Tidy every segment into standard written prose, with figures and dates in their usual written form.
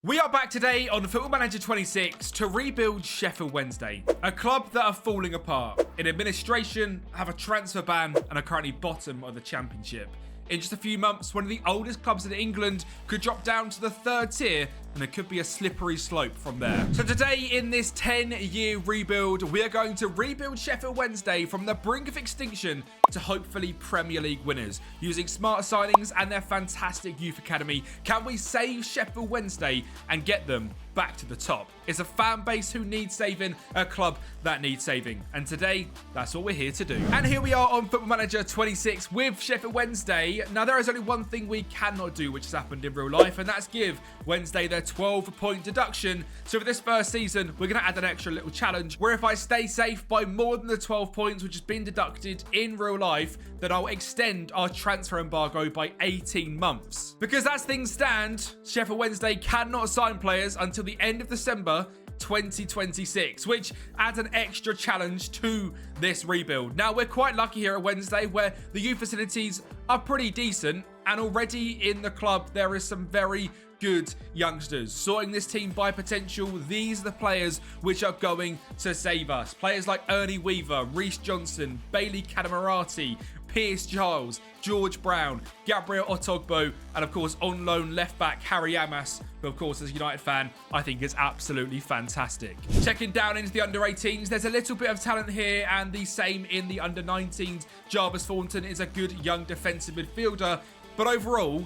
We are back today on Football Manager 26 to rebuild Sheffield Wednesday, a club that are falling apart. In administration, have a transfer ban and are currently bottom of the championship. In just a few months, one of the oldest clubs in England could drop down to the third tier, and it could be a slippery slope from there. So today, in this 10-year rebuild, we are going to rebuild Sheffield Wednesday from the brink of extinction to hopefully Premier League winners. Using smart signings and their fantastic youth academy, can we save Sheffield Wednesday and get them back to the top? It's a fan base who needs saving, a club that needs saving. And today, that's what we're here to do. And here we are on Football Manager 26 with Sheffield Wednesday. Now, there is only one thing we cannot do, which has happened in real life, and that's give Wednesday their 12-point deduction. So for this first season, we're going to add an extra little challenge where if I stay safe by more than the 12 points, which has been deducted in real life, then I'll extend our transfer embargo by 18 months. Because as things stand, Sheffield Wednesday cannot sign players until the end of December 2026, which adds an extra challenge to this rebuild. Now, we're quite lucky here at Wednesday where the youth facilities are pretty decent, and already in the club there is some very good youngsters. Sorting this team by potential, these are the players which are going to save us. Players like Ernie Weaver, Reece Johnson, Bailey Cadamarati, Pierce Giles, George Brown, Gabriel Otogbo, and of course on loan left back Harry Amas, who of course as a United fan I think is absolutely fantastic. Checking down into the under 18s, there's a little bit of talent here, and the same in the under 19s. Jarvis Thornton is a good young defensive midfielder, but overall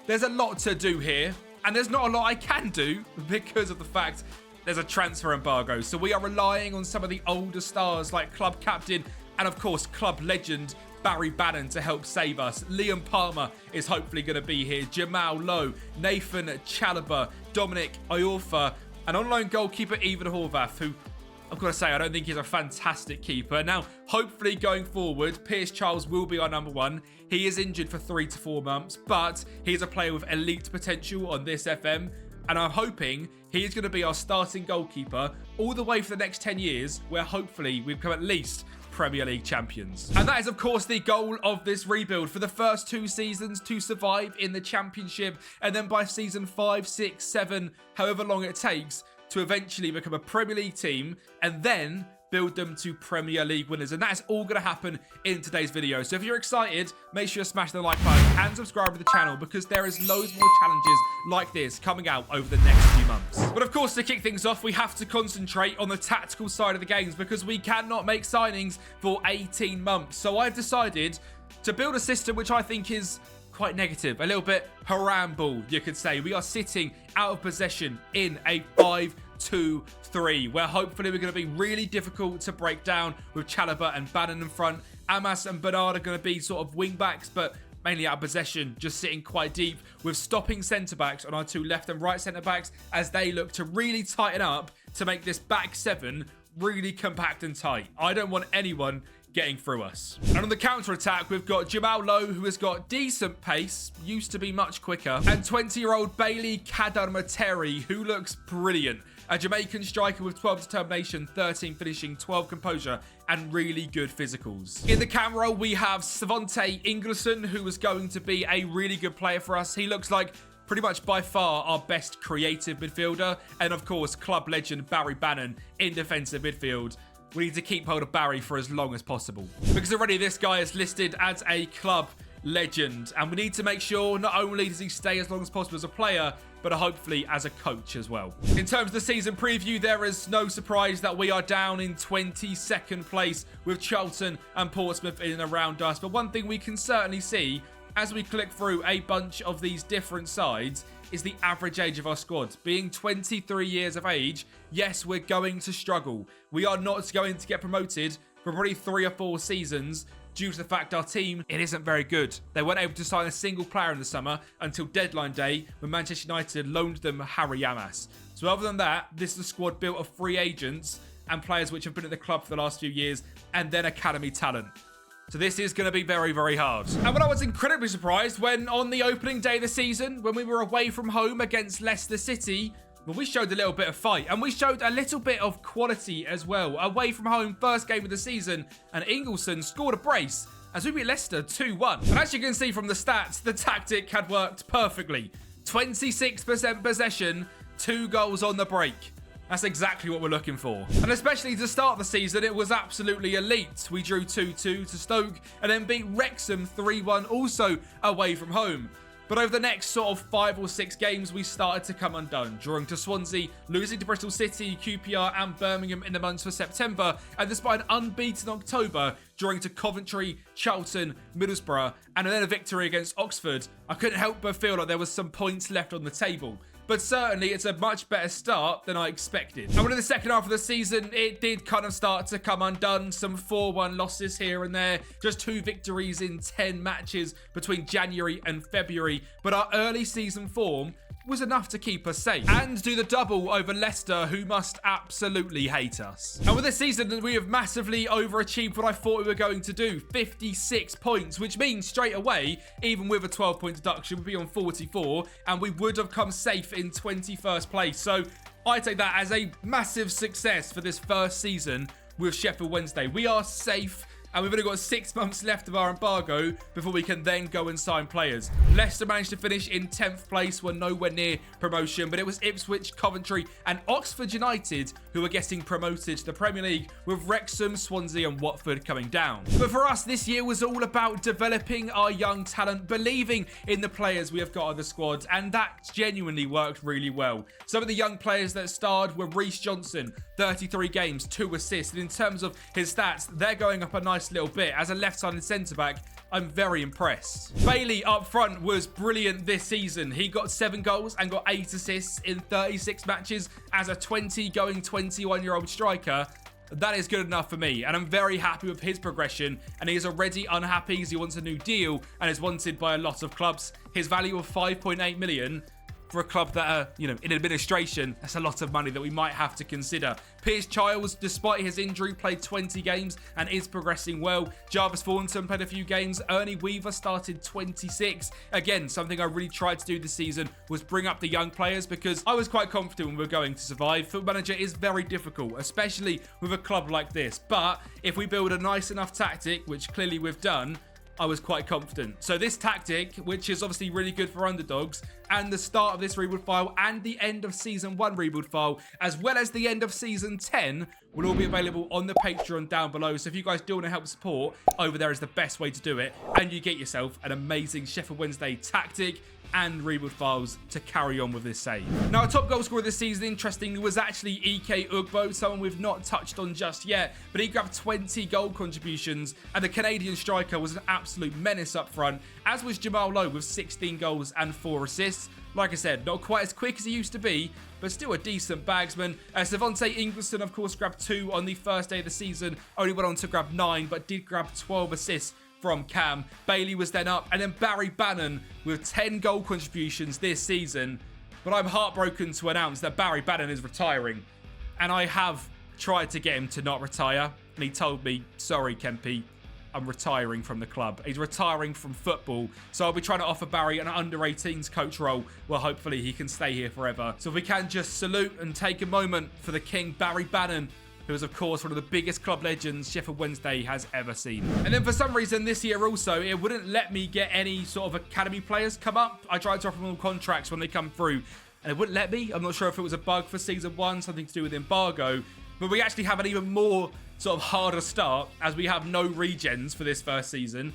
there's a lot to do here, and there's not a lot I can do because of the fact there's a transfer embargo. So we are relying on some of the older stars like club captain and of course club legend Barry Bannon to help save us. Liam Palmer is hopefully going to be here. Jamal Lowe, Nathan Chalobah, Dominic Iorfa, and on-loan goalkeeper Ivan Horvath, who I've got to say, I don't think he's a fantastic keeper. Now, hopefully going forward, Pierce Giles will be our number one. He is injured for 3 to 4 months, but he's a player with elite potential on this FM, and I'm hoping he's going to be our starting goalkeeper all the way for the next 10 years, where hopefully we become at least Premier League champions. And that is of course the goal of this rebuild, for the first 2 seasons to survive in the championship, and then by season 5, 6, 7, however long it takes, to eventually become a Premier League team and then build them to Premier League winners. And that is all going to happen in today's video. So if you're excited, make sure you smash the like button and subscribe to the channel, because there is loads more challenges like this coming out over the next few months. But of course, to kick things off, we have to concentrate on the tactical side of the games, because we cannot make signings for 18 months. So I've decided to build a system which I think is quite negative, a little bit haram-ball, you could say. We are sitting out of possession in a 5-2-3, where hopefully we're going to be really difficult to break down with Chalobah and Bannon in front. Amas and Bernard are going to be sort of wing-backs, but mainly out of possession, just sitting quite deep, with stopping centre-backs on our 2 left and right centre-backs as they look to really tighten up to make this back 7 really compact and tight. I don't want anyone getting through us. And on the counter-attack, we've got Jamal Lowe, who has got decent pace, used to be much quicker, and 20-year-old Bailey Cadamarati, who looks brilliant. A Jamaican striker with 12 determination, 13 finishing, 12 composure, and really good physicals. In the cam role, we have Svante Ingleson, who is going to be a really good player for us. He looks like pretty much by far our best creative midfielder. And of course, club legend Barry Bannon in defensive midfield. We need to keep hold of Barry for as long as possible, because already this guy is listed as a club legend, and we need to make sure not only does he stay as long as possible as a player, but hopefully as a coach as well. In terms of the season preview, there is no surprise that we are down in 22nd place with Charlton and Portsmouth in and around us. But one thing we can certainly see as we click through a bunch of these different sides is the average age of our squad. Being 23 years of age, yes, we're going to struggle. We are not going to get promoted for probably 3 or 4 seasons due to the fact our team, it isn't very good. They weren't able to sign a single player in the summer until deadline day, when Manchester United loaned them Harry Amas. So other than that, this is a squad built of free agents and players which have been at the club for the last few years, and then academy talent. So this is going to be very, very hard. And what I was incredibly surprised when on the opening day of the season, when we were away from home against Leicester City, well, we showed a little bit of fight, and we showed a little bit of quality as well. Away from home, first game of the season, and Ingleson scored a brace as we beat Leicester 2-1. And as you can see from the stats, the tactic had worked perfectly. 26% possession, 2 goals on the break. That's exactly what we're looking for. And especially to start the season, it was absolutely elite. We drew 2-2 to Stoke and then beat Wrexham 3-1 also away from home. But over the next sort of 5 or 6 games, we started to come undone, drawing to Swansea, losing to Bristol City, QPR and Birmingham in the months for September, and despite an unbeaten October, drawing to Coventry, Charlton, Middlesbrough, and then a victory against Oxford, I couldn't help but feel like there was some points left on the table. But certainly, it's a much better start than I expected. And in the second half of the season, it did kind of start to come undone. Some 4-1 losses here and there. Just 2 victories in 10 matches between January and February. But our early season form was enough to keep us safe and do the double over Leicester, who must absolutely hate us. And with this season, we have massively overachieved what I thought we were going to do. 56 points, which means straight away, even with a 12-point deduction, we'd be on 44 and we would have come safe in 21st place. So I take that as a massive success for this first season with Sheffield Wednesday. We are safe. And we've only got 6 months left of our embargo before we can then go and sign players. Leicester managed to finish in 10th place. We're nowhere near promotion, but it was Ipswich, Coventry and Oxford United who were getting promoted to the Premier League, with Wrexham, Swansea and Watford coming down. But for us, this year was all about developing our young talent, believing in the players we have got on the squad, and that genuinely worked really well. Some of the young players that starred were Reece Johnson, 33 games, 2 assists, and in terms of his stats, they're going up a nice little bit. As a left-sided centre-back, I'm very impressed. Bailey up front was brilliant this season. He got 7 goals and got 8 assists in 36 matches as a 20-going 21-year-old striker. That is good enough for me, and I'm very happy with his progression, and he is already unhappy because he wants a new deal and is wanted by a lot of clubs. His value of 5.8 million for a club that are, in administration, that's a lot of money that we might have to consider. Piers Childs, despite his injury, played 20 games and is progressing well. Jarvis Thornton played a few games. Ernie Weaver started 26. Again, something I really tried to do this season was bring up the young players because I was quite confident we were going to survive. Football Manager is very difficult, especially with a club like this. But if we build a nice enough tactic, which clearly we've done, I was quite confident. So this tactic, which is obviously really good for underdogs, and the start of this rebuild file and the end of season 1 rebuild file, as well as the end of season 10, will all be available on the Patreon down below. So if you guys do want to help support, over there is the best way to do it, and you get yourself an amazing Sheffield Wednesday tactic and rebuild files to carry on with this save. Now, our top goal scorer this season, interestingly, was actually Ike Ugbo, someone we've not touched on just yet, but he grabbed 20 goal contributions, and the Canadian striker was an absolute menace up front, as was Jamal Lowe with 16 goals and 4 assists. Like I said, not quite as quick as he used to be, but still a decent bagsman. Savonte Ingleson, of course, grabbed 2 on the first day of the season, only went on to grab 9, but did grab 12 assists from Cam. Bailey was then up, and then Barry Bannon with 10 goal contributions this season. But I'm heartbroken to announce that Barry Bannon is retiring, and I have tried to get him to not retire, and he told me, sorry Kempi, I'm retiring from the club. He's retiring from football, so I'll be trying to offer Barry an under-18s coach role where hopefully he can stay here forever. So if we can just salute and take a moment for the king, Barry Bannon, who is, of course, one of the biggest club legends Sheffield Wednesday has ever seen. And then for some reason this year also, it wouldn't let me get any sort of academy players come up. I tried to offer them all contracts when they come through, and it wouldn't let me. I'm not sure if it was a bug for season 1, something to do with embargo, but we actually have an even more sort of harder start as we have no regens for this first season,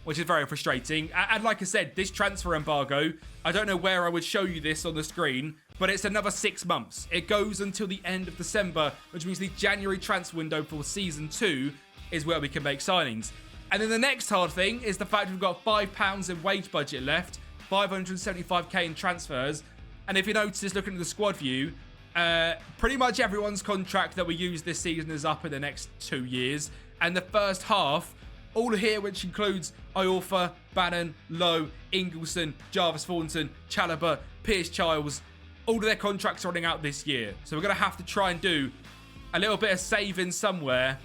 which is very frustrating. And like I said, this transfer embargo, I don't know where I would show you this on the screen, but it's another 6 months. It goes until the end of December, which means the January transfer window for season 2 is where we can make signings. And then the next hard thing is the fact we've got £5 in wage budget left, 575k in transfers. And if you notice, looking at the squad view, pretty much everyone's contract that we use this season is up in the next 2 years. And the first half, all here, which includes Iorfa, Bannon, Lowe, Ingleson, Jarvis Thornton, Chalobah, Piers Childs, all of their contracts are running out this year. So we're going to have to try and do a little bit of saving somewhere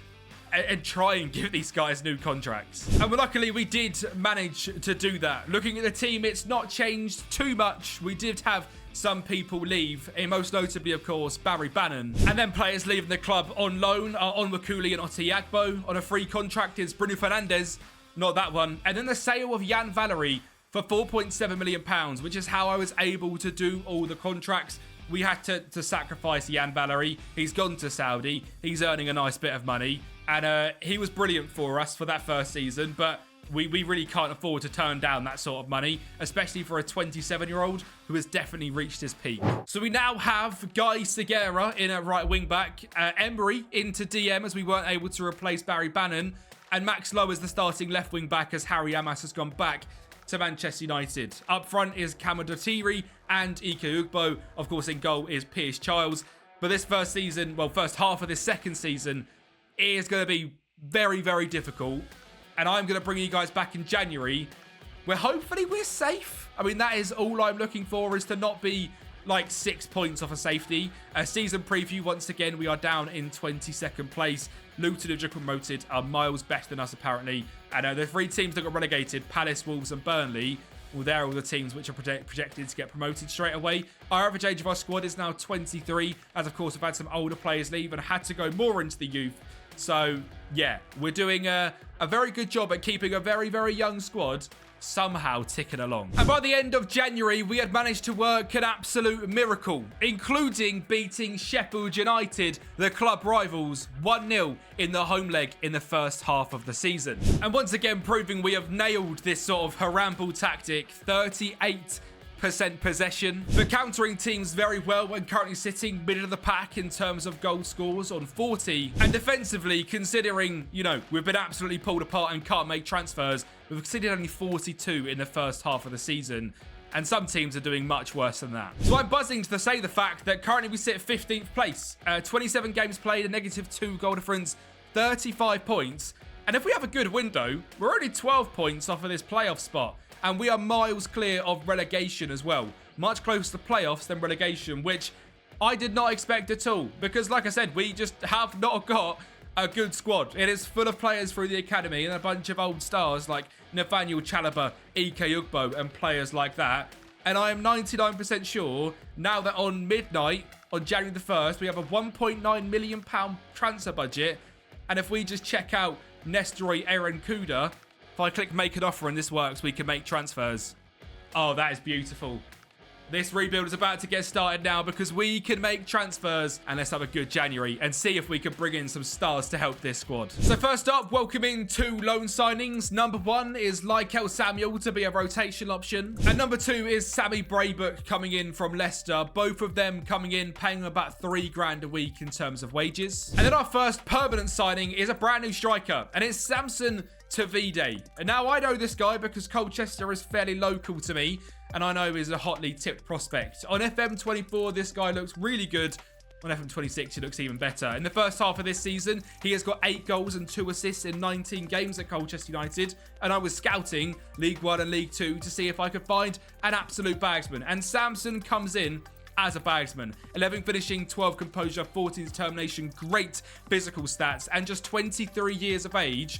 and try and give these guys new contracts. And luckily we did manage to do that. Looking at the team, it's not changed too much. We did have some people leave, and most notably, of course, Barry Bannon. And then players leaving the club on loan are Onwakuli and Otti Yagbo. On a free contract is Bruno Fernandes, not that one. And then the sale of Jan Valery for £4.7 million, which is how I was able to do all the contracts. we had to sacrifice Jan Valery. He's gone to Saudi. He's earning a nice bit of money. And he was brilliant for us for that first season. But we really can't afford to turn down that sort of money, especially for a 27-year-old who has definitely reached his peak. So we now have Guy Segura in at right wing back, Emery into DM as we weren't able to replace Barry Bannon, and Max Lowe as the starting left wing back as Harry Amas has gone back to Manchester United. Up front is Kamadotiri and Ike Ugbo. Of course, in goal is Pierce Childs. But this first half of this second season is going to be very, very difficult. And I'm going to bring you guys back in January, where hopefully we're safe. I mean, that is all I'm looking for, is to not be like 6 points off a safety. A season preview, once again, we are down in 22nd place. Luton, who just promoted, are miles better than us, apparently. And the 3 teams that got relegated, Palace, Wolves and Burnley, well, they're all the teams which are projected to get promoted straight away. Our average age of our squad is now 23, as of course we've had some older players leave and had to go more into the youth. So, yeah, we're doing a very good job at keeping a very, very young squad somehow ticking along. And by the end of January, we had managed to work an absolute miracle, including beating Sheffield United, the club rivals, 1-0 in the home leg in the first half of the season. And once again, proving we have nailed this sort of haramble tactic, 38% possession. We're countering teams very well and currently sitting middle of the pack in terms of goal scores on 40. And defensively, considering, you know, we've been absolutely pulled apart and can't make transfers, we've conceded only 42 in the first half of the season. And some teams are doing much worse than that. So I'm buzzing to say the fact that currently we sit 15th place. 27 games played, a -2 goal difference, 35 points. And if we have a good window, we're only 12 points off of this playoff spot. And we are miles clear of relegation as well. Much closer to playoffs than relegation, which I did not expect at all. Because like I said, we just have not got a good squad. It is full of players through the academy and a bunch of old stars like Nathaniel Chalobah, Ike Ugbo and players like that. And I am 99% sure now that on midnight, on January the 1st, we have a £1.9 million transfer budget. And if we just check out Nestori Aaron Kuda, if I click make an offer and this works, we can make transfers. Oh, that is beautiful. This rebuild is about to get started now because we can make transfers. And let's have a good January and see if we can bring in some stars to help this squad. So first up, welcoming 2 loan signings. Number 1 is Lykel Samuel to be a rotation option. And number 2 is Sammy Braybook coming in from Leicester. Both of them coming in paying about £3 a week in terms of wages. And then our first permanent signing is a brand new striker. And it's Samson Tavide. And now I know this guy because Colchester is fairly local to me, and I know he's a hotly tipped prospect. On FM24, this guy looks really good. On FM26, he looks even better. In the first half of this season, he has got 8 goals and 2 assists in 19 games at Colchester United. And I was scouting League 1 and League 2 to see if I could find an absolute bagsman. And Samson comes in as a bagsman. 11 finishing, 12 composure, 14 determination, great physical stats, and just 23 years of age.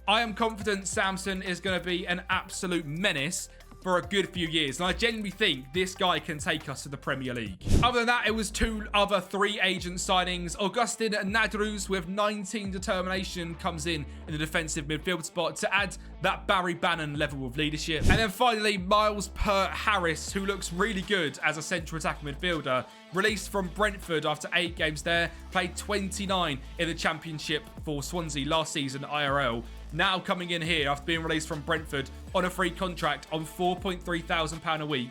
I am confident Samson is going to be an absolute menace for a good few years. And I genuinely think this guy can take us to the Premier League. Other than that, it was 2 other 3 agent signings. Augustin Nadruz with 19 determination comes in the defensive midfield spot to add that Barry Bannon level of leadership. And then finally, Miles Pert Harris, who looks really good as a central attacking midfielder. Released from Brentford after 8 games there. Played 29 in the Championship for Swansea last season IRL. Now coming in here after being released from Brentford on a free contract on £4,300 a week.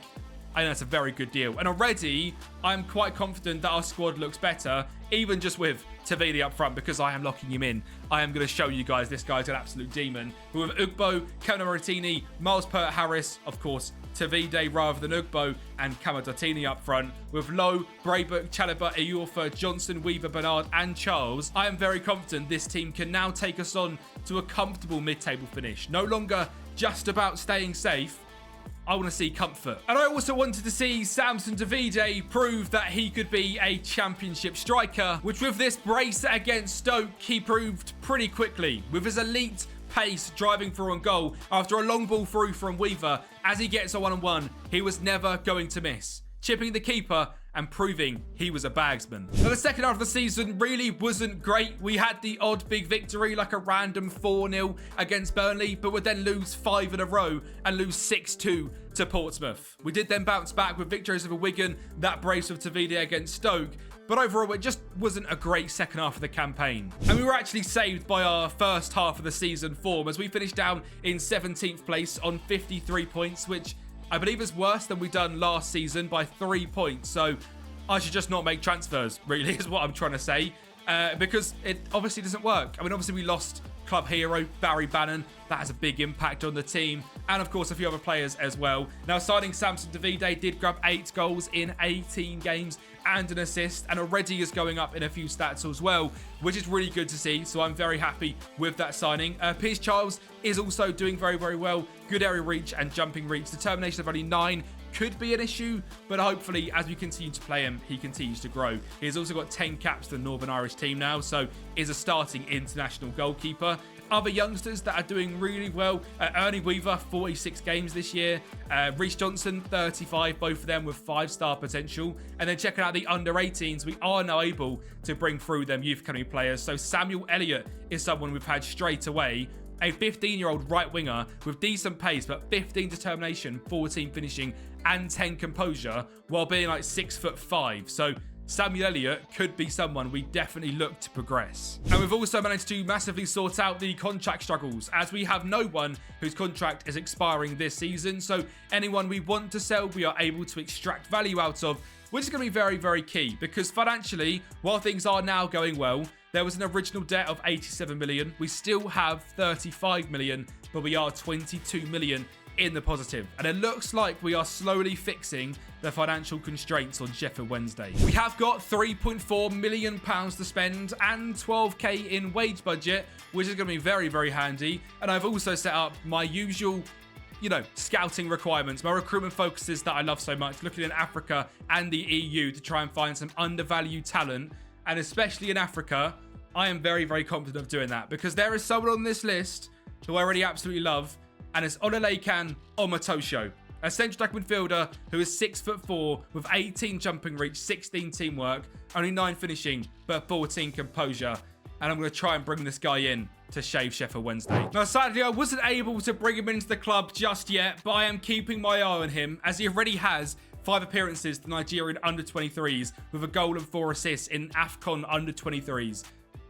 I think that's a very good deal. And already, I'm quite confident that our squad looks better, even just with Tavidi up front, because I am locking him in. I am going to show you guys this guy's an absolute demon. But with Ugbo, Kanamartini, Miles Pert Harris, of course, Tavide rather than Ugbo, and Kamadotini up front. With Lowe, Braybook, Chalobah, Eyorfa, Johnson, Weaver, Bernard, and Charles, I am very confident this team can now take us on to a comfortable mid-table finish. No longer just about staying safe. I want to see comfort. And I also wanted to see Samson Davide prove that he could be a championship striker, which with this brace against Stoke, he proved pretty quickly. With his elite pace driving through on goal after a long ball through from Weaver, as he gets a 1-on-1, he was never going to miss. Chipping the keeper and proving he was a bagsman. Now, the second half of the season really wasn't great. We had the odd big victory, like a random 4-0 against Burnley, but would then lose 5 in a row and lose 6-2 to Portsmouth. We did then bounce back with victories over Wigan, that brace of Tavide against Stoke, but overall it just wasn't a great second half of the campaign. And we were actually saved by our first half of the season form, as we finished down in 17th place on 53 points, which I believe is worse than we done last season by 3 points. So I should just not make transfers, really, is what I'm trying to say, because it obviously doesn't work. I mean, obviously we lost club hero Barry Bannon. That has a big impact on the team, and of course a few other players as well. Now, signing Samson Davide did grab 8 goals in 18 games and an assist, and already is going up in a few stats as well, which is really good to see. So I'm very happy with that signing. Pierce Charles is also doing very, very well. Good area reach and jumping reach. Determination of only 9 could be an issue, but hopefully as we continue to play him, he continues to grow. He's also got 10 caps for the Northern Irish team now, so is a starting international goalkeeper. Other youngsters that are doing really well, Ernie Weaver, 46 games this year. Reece Johnson, 35, both of them with 5-star potential. And then checking out the under-18s, we are now able to bring through them youth academy players. So Samuel Elliott is someone we've had straight away. A 15-year-old right winger with decent pace, but 15 determination, 14 finishing, and 10 composure, while being like 6'5". So Samuel Elliott could be someone we definitely look to progress. And we've also managed to massively sort out the contract struggles, as we have no one whose contract is expiring this season. So anyone we want to sell, we are able to extract value out of, which is going to be very, very key, because financially, while things are now going well, there was an original debt of 87 million. We still have 35 million, but we are 22 million in the positive. And it looks like we are slowly fixing the financial constraints on Sheffield Wednesday. We have got £3.4 million to spend and 12k in wage budget, which is going to be very, very handy. And I've also set up my usual, scouting requirements, my recruitment focuses that I love so much, looking in Africa and the EU to try and find some undervalued talent. And especially in Africa, I am very, very confident of doing that, because there is someone on this list who I already absolutely love, and it's Olalekan Omatosho, a central attack midfielder who is 6'4" with 18 jumping reach, 16 teamwork, only 9 finishing, but 14 composure. And I'm going to try and bring this guy in to Saved Sheffield Wednesday. Now, sadly, I wasn't able to bring him into the club just yet, but I am keeping my eye on him, as he already has 5 appearances to Nigerian under-23s with a goal and 4 assists in AFCON under-23s.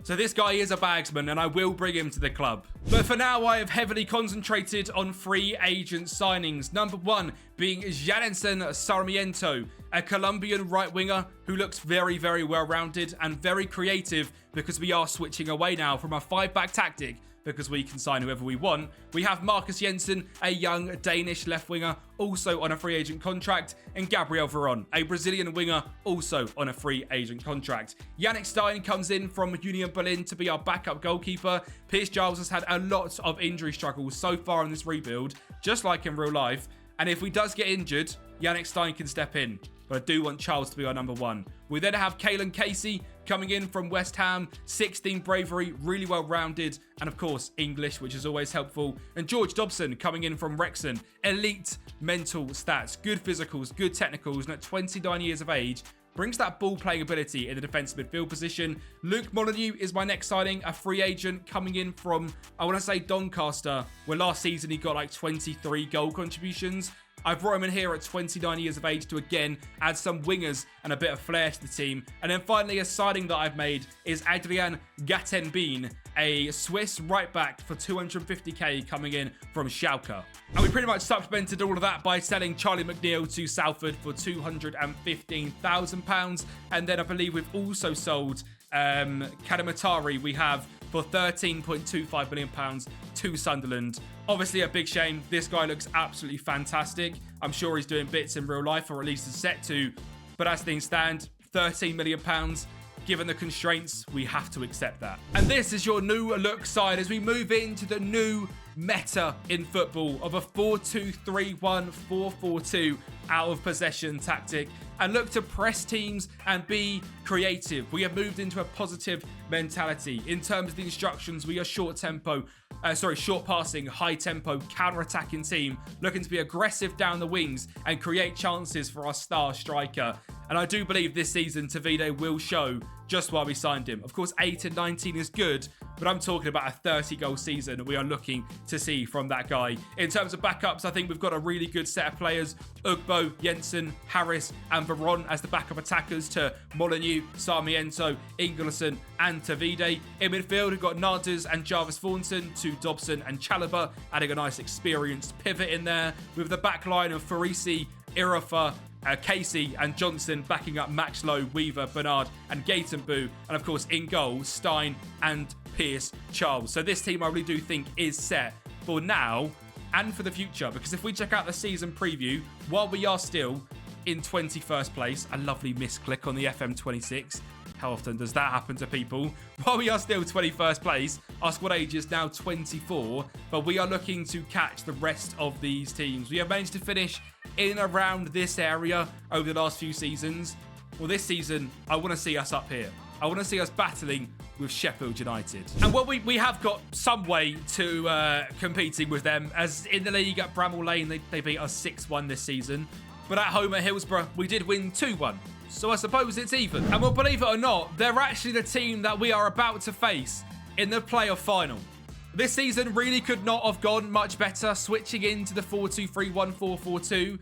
So this guy is a bagsman, and I will bring him to the club. But for now, I have heavily concentrated on free agent signings. Number 1 being Janenson Sarmiento, a Colombian right winger who looks very, very well-rounded and very creative, because we are switching away now from a 5-back tactic, because we can sign whoever we want. We have Marcus Jensen, a young Danish left winger, also on a free agent contract, and Gabriel Veron, a Brazilian winger, also on a free agent contract. Yannick Stein comes in from Union Berlin to be our backup goalkeeper. Pierce Giles has had a lot of injury struggles so far in this rebuild, just like in real life, and if he does get injured, Yannick Stein can step in. But I do want Charles to be our number 1. We then have Kalen Casey coming in from West Ham, 16 bravery, really well-rounded, and of course, English, which is always helpful. And George Dobson coming in from Wrexham, elite mental stats, good physicals, good technicals, and at 29 years of age, brings that ball-playing ability in the defensive midfield position. Luke Molyneux is my next signing, a free agent coming in from, I want to say Doncaster, where last season he got like 23 goal contributions. I brought him in here at 29 years of age to again add some wingers and a bit of flair to the team. And then finally, a signing that I've made is Adrian Gatenbein, a Swiss right back for 250k coming in from Schalke. And we pretty much supplemented all of that by selling Charlie McNeil to Salford for £215,000. And then I believe we've also sold Kadamatari we have for £13.25 million to Sunderland. Obviously a big shame. This guy looks absolutely fantastic. I'm sure he's doing bits in real life, or at least is set to. But as things stand, £13 million. Given the constraints, we have to accept that. And this is your new look side as we move into the new meta in football of a 4-2-3-1, 4-4-2 out of possession tactic, and look to press teams and be creative. We have moved into a positive mentality. In terms of the instructions, we are short passing, high tempo, counter-attacking team, looking to be aggressive down the wings and create chances for our star striker. And I do believe this season Tavide will show just why we signed him. Of course, 8 and 19 is good, but I'm talking about a 30-goal season we are looking to see from that guy. In terms of backups, I think we've got a really good set of players. Ugbo, Jensen, Harris, and Veron as the backup attackers to Molyneux, Sarmiento, Ingleson, and Tavide. In midfield, we've got Narders and Jarvis Thornton to Dobson and Chalobah, adding a nice experienced pivot in there, with the back line of Farisi, Irafa, Casey and Johnson backing up Max Lowe, Weaver, Bernard and Gatenbu, and of course in goal Stein and Pierce Charles. So this team I really do think is set for now and for the future, because if we check out the season preview, while we are still in 21st place, a lovely misclick on the FM26. How often does that happen to people? While we are still 21st place, our squad age is now 24, but we are looking to catch the rest of these teams. We have managed to finish in around this area over the last few seasons. Well, this season, I want to see us up here. I want to see us battling with Sheffield United. And well, we have got some way to competing with them, as in the league at Bramall Lane, they beat us 6-1 this season. But at home at Hillsborough, we did win 2-1. So I suppose it's even. And well, believe it or not, they're actually the team that we are about to face in the playoff final. This season really could not have gone much better, switching into the 4-2-3-1, 4-4-2.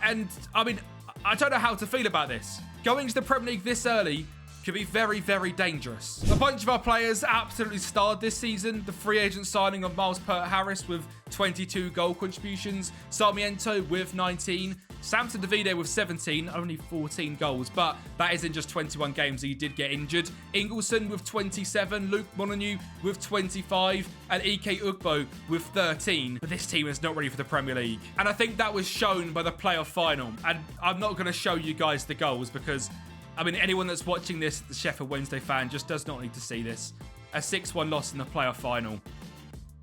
And, I mean, I don't know how to feel about this. Going to the Premier League this early could be very, very dangerous. A bunch of our players absolutely starred this season. The free agent signing of Miles Pert-Harris with 22 goal contributions, Sarmiento with 19, Samson Davide with 17, only 14 goals, but that is in just 21 games. He did get injured. Ingleson with 27, Luke Molyneux with 25, and Ike Ugbo with 13. But this team is not ready for the Premier League. And I think that was shown by the playoff final. And I'm not going to show you guys the goals because, I mean, anyone that's watching this, the Sheffield Wednesday fan, just does not need to see this. A 6-1 loss in the playoff final.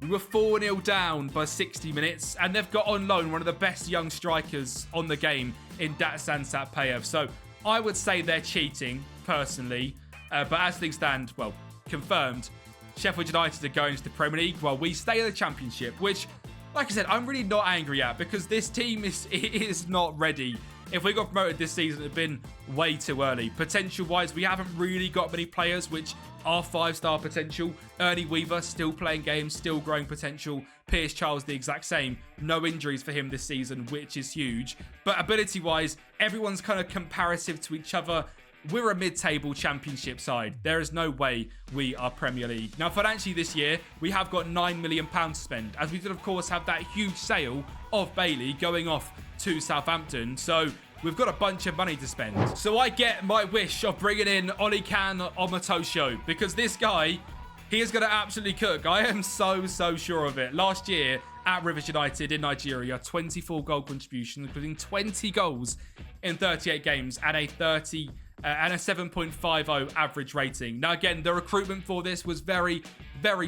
We were 4-0 down by 60 minutes, and they've got on loan one of the best young strikers on the game in Datsan Satpayev. So I would say they're cheating, personally. But as things stand, well, confirmed, Sheffield United are going to the Premier League while we stay in the Championship, which, like I said, I'm really not angry at, because this team is not ready. If we got promoted this season, it would have been way too early. Potential-wise, we haven't really got many players which are 5-star potential. Ernie Weaver still playing games, still growing potential. Pierce Charles the exact same. No injuries for him this season, which is huge. But ability-wise, everyone's kind of comparative to each other. We're a mid-table Championship side. There is no way we are Premier League. Now, financially this year, we have got £9 million to spend, as we did, of course, have that huge sale of Bailey going off to Southampton. So we've got a bunch of money to spend. So I get my wish of bringing in Onikan Omotosho, because this guy, he is going to absolutely cook. I am so sure of it. Last year at Rivers United in Nigeria, 24 goal contributions, including 20 goals in 38 games and a 7.50 average rating. Now, again, the recruitment for this was very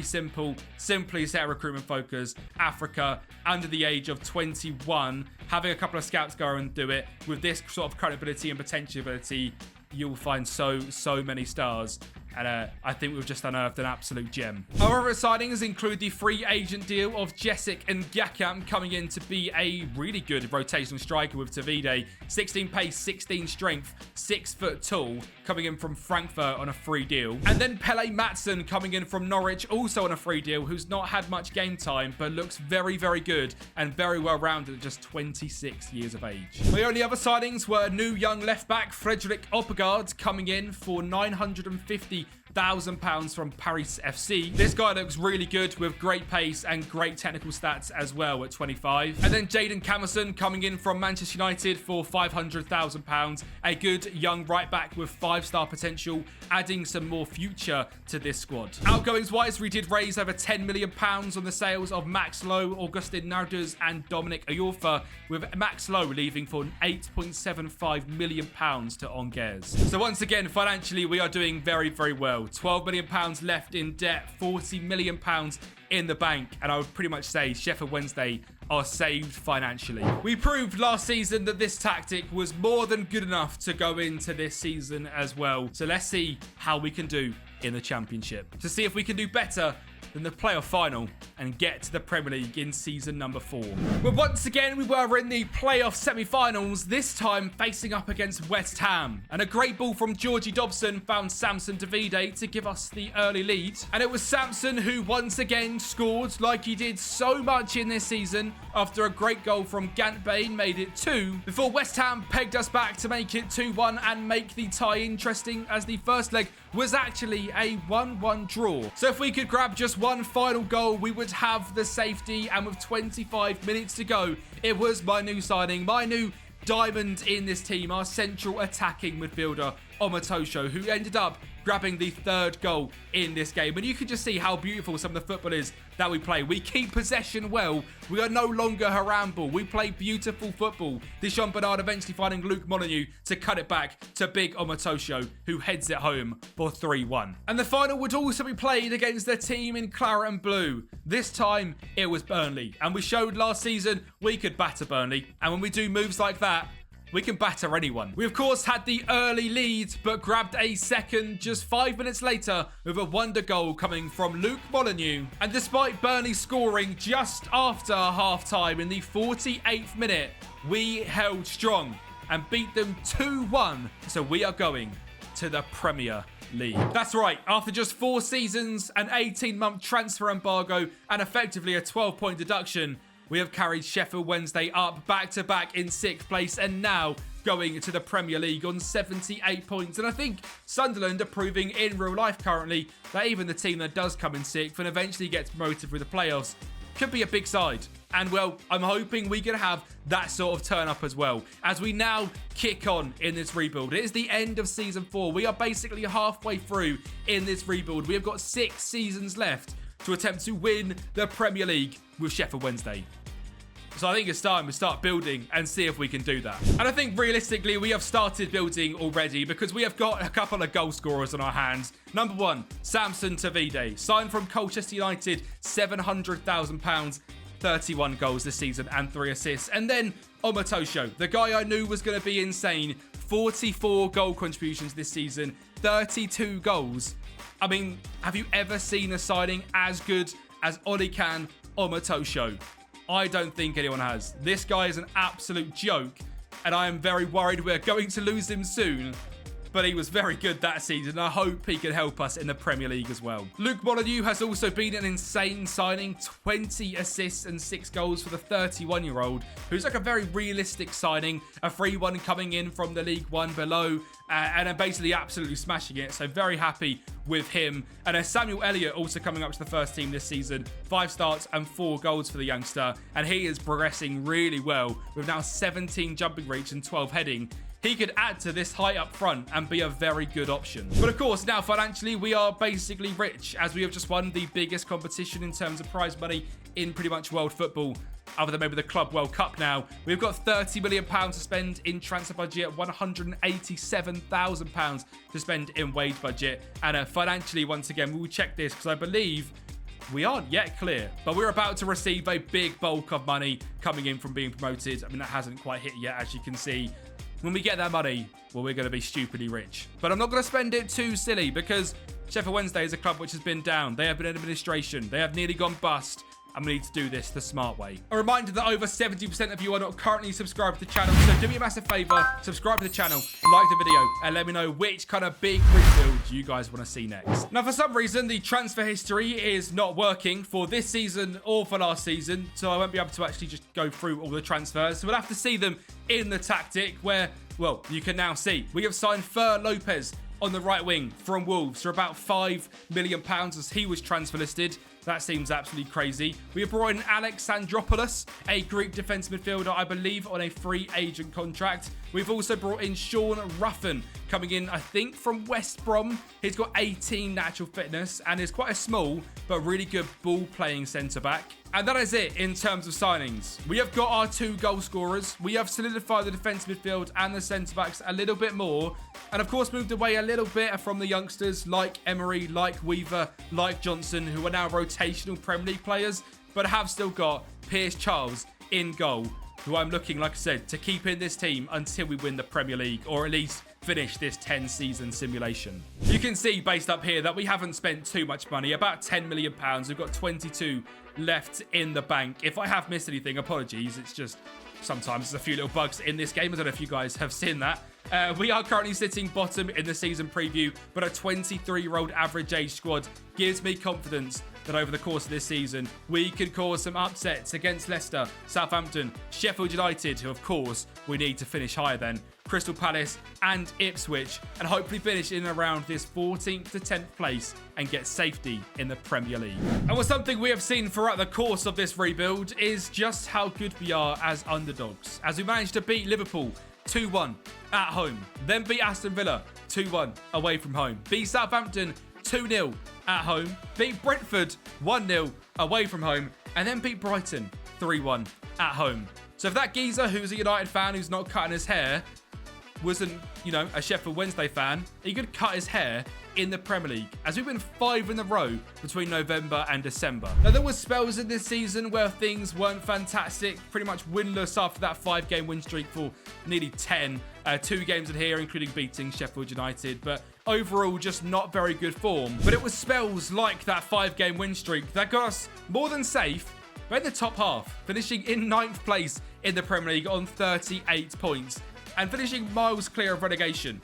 simple. Simply set a recruitment focus. Africa, under the age of 21. Having a couple of scouts go and do it. With this sort of credibility and potentiality, you'll find so many stars. And I think we've just unearthed an absolute gem. Our other signings include the free agent deal of Jessic and Gyakam coming in to be a really good rotational striker with Tavide. 16 pace, 16 strength, 6 foot tall, coming in from Frankfurt on a free deal. And then Pele Matson coming in from Norwich, also on a free deal, who's not had much game time, but looks very good and very well rounded at just 26 years of age. The only other signings were new young left back Frederick Oppegaard coming in for £950,000 from Paris FC. This guy looks really good with great pace and great technical stats as well at 25. And then Jaden Camerson coming in from Manchester United for £500,000. A good young right back with 5-star potential, adding some more future to this squad. Outgoings wise, we did raise over £10 million on the sales of Max Lowe, Augustin Narders and Dominic Ayorfa, with Max Lowe leaving for £8.75 million to Angers. So once again, financially, we are doing very well. £12 million left in debt, £40 million in the bank, and I would pretty much say Sheffield Wednesday are saved financially. We proved last season that this tactic was more than good enough to go into this season as well. So let's see how we can do in the Championship. To see if we can do better than the playoff final and get to the Premier League in season number 4. But once again, we were in the playoff semi-finals, this time facing up against West Ham. And a great ball from Georgie Dobson found Samson Davide to give us the early lead. And it was Samson who once again scored like he did so much in this season after a great goal from Gant Bain made it 2 before West Ham pegged us back to make it 2-1 and make the tie interesting, as the first leg was actually a 1-1 draw. So if we could grab just one final goal, we would have the safety, and with 25 minutes to go, it was my new signing, my new diamond in this team, our central attacking midfielder, Omotosho, who ended up grabbing the 3rd goal in this game. And you can just see how beautiful some of the football is that we play. We keep possession well. We are no longer Haramble. We play beautiful football. Dishon Bernard eventually finding Luke Molyneux to cut it back to big Omotosho, who heads it home for 3-1. And the final would also be played against the team in claret and blue. This time, it was Burnley. And we showed last season we could batter Burnley. And when we do moves like that, we can batter anyone. We, of course, had the early lead, but grabbed a second just 5 minutes later with a wonder goal coming from Luke Molyneux. And despite Burnley scoring just after half-time in the 48th minute, we held strong and beat them 2-1. So we are going to the Premier League. That's right, after just 4 seasons, an 18-month transfer embargo, and effectively a 12-point deduction, we have carried Sheffield Wednesday up back-to-back in 6th place and now going to the Premier League on 78 points. And I think Sunderland are proving in real life currently that even the team that does come in 6th and eventually gets promoted through the playoffs could be a big side. And well, I'm hoping we can have that sort of turn up as well as we now kick on in this rebuild. It is the end of season 4. We are basically halfway through in this rebuild. We have got 6 seasons left to attempt to win the Premier League with Sheffield Wednesday. So I think it's time to start building and see if we can do that. And I think realistically, we have started building already because we have got a couple of goal scorers on our hands. Number 1, Samson Davide, signed from Colchester United, £700,000, 31 goals this season and 3 assists. And then Omotosho, the guy I knew was going to be insane, 44 goal contributions this season, 32 goals. I mean, have you ever seen a signing as good as Onikan Omotosho? I don't think anyone has. This guy is an absolute joke, and I am very worried we're going to lose him soon. But he was very good that season. I hope he can help us in the Premier League as well. Luke Molyneux has also been an insane signing. 20 assists and 6 goals for the 31-year-old, who's like a very realistic signing. A free one coming in from the League One below, and basically absolutely smashing it. So very happy with him. And Samuel Elliott also coming up to the first team this season. 5 starts and 4 goals for the youngster. And he is progressing really well with now 17 jumping reach and 12 heading. He could add to this height up front and be a very good option. But of course, now financially, we are basically rich as we have just won the biggest competition in terms of prize money in pretty much world football, other than maybe the Club World Cup now. We've got £30 million to spend in transfer budget, £187,000 to spend in wage budget. And financially, once again, we will check this because I believe we aren't yet clear, but we're about to receive a big bulk of money coming in from being promoted. I mean, that hasn't quite hit yet, as you can see. When we get that money, well, we're going to be stupidly rich. But I'm not going to spend it too silly because Sheffield Wednesday is a club which has been down. They have been in administration. They have nearly gone bust. And we need to do this the smart way. A reminder that over 70% of you are not currently subscribed to the channel. So do me a massive favor, subscribe to the channel, like the video, and let me know which kind of big rebuild you guys want to see next. Now, for some reason, the transfer history is not working for this season or for last season. So I won't be able to actually just go through all the transfers. So we'll have to see them in the tactic where, well, you can now see. We have signed Fer Lopez on the right wing from Wolves for about £5 million as he was transfer listed. That seems absolutely crazy. We have brought in Alexandropoulos, a Greek defence midfielder, I believe, on a free agent contract. We've also brought in Sean Ruffin, coming in, I think, from West Brom. He's got 18 natural fitness and is quite a small but really good ball-playing centre-back. And that is it in terms of signings. We have got our 2 goal scorers. We have solidified the defence midfield and the centre-backs a little bit more. And of course moved away a little bit from the youngsters like Emery, like Weaver, like Johnson, who are now rotational Premier League players, but have still got Pierce Charles in goal, who I'm looking, like I said, to keep in this team until we win the Premier League, or at least finish this 10-season simulation. You can see based up here that we haven't spent too much money, about £10 million. We've got 22 left in the bank. If I have missed anything, apologies. It's just sometimes there's a few little bugs in this game. I don't know if you guys have seen that. We are currently sitting bottom in the season preview, but a 23-year-old average age squad gives me confidence that over the course of this season, we could cause some upsets against Leicester, Southampton, Sheffield United, who of course we need to finish higher than, Crystal Palace and Ipswich, and hopefully finish in and around this 14th to 10th place and get safety in the Premier League. And what's something we have seen throughout the course of this rebuild is just how good we are as underdogs, as we managed to beat Liverpool 2-1 at home, then beat Aston Villa 2-1 away from home, beat Southampton 2-0 at home, beat Brentford 1-0 away from home, and then beat Brighton 3-1 at home. So if that geezer who's a United fan who's not cutting his hair wasn't, a Sheffield Wednesday fan, he could cut his hair in the Premier League, as we win 5 in a row between November and December. Now, there were spells in this season where things weren't fantastic, pretty much winless after that 5-game win streak for nearly 10. 2 games in here, including beating Sheffield United, but overall just not very good form. But it was spells like that 5-game win streak that got us more than safe, but in the top half, finishing in 9th place in the Premier League on 38 points. And finishing miles clear of relegation.